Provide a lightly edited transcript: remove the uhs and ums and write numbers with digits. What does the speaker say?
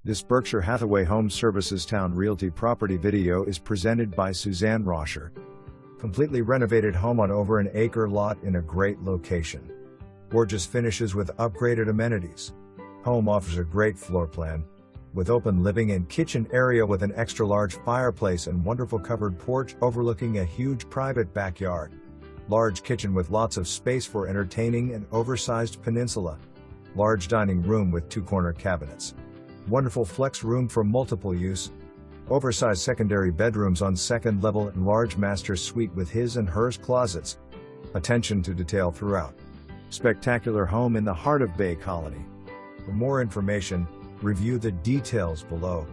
This Berkshire Hathaway Home Services Towne Realty property video is presented by Suzanne Roscher. Completely renovated home on over an acre lot in a great location. Gorgeous finishes with upgraded amenities. Home offers a great floor plan, with open living and kitchen area with an extra large fireplace and wonderful covered porch overlooking a huge private backyard. Large kitchen with lots of space for entertaining and oversized peninsula. Large dining room with 2 corner cabinets. Wonderful flex room for multiple use. Oversized secondary bedrooms on second level and large master suite with his and hers closets. Attention to detail throughout. Spectacular home in the heart of Bay Colony. For more information, review the details below.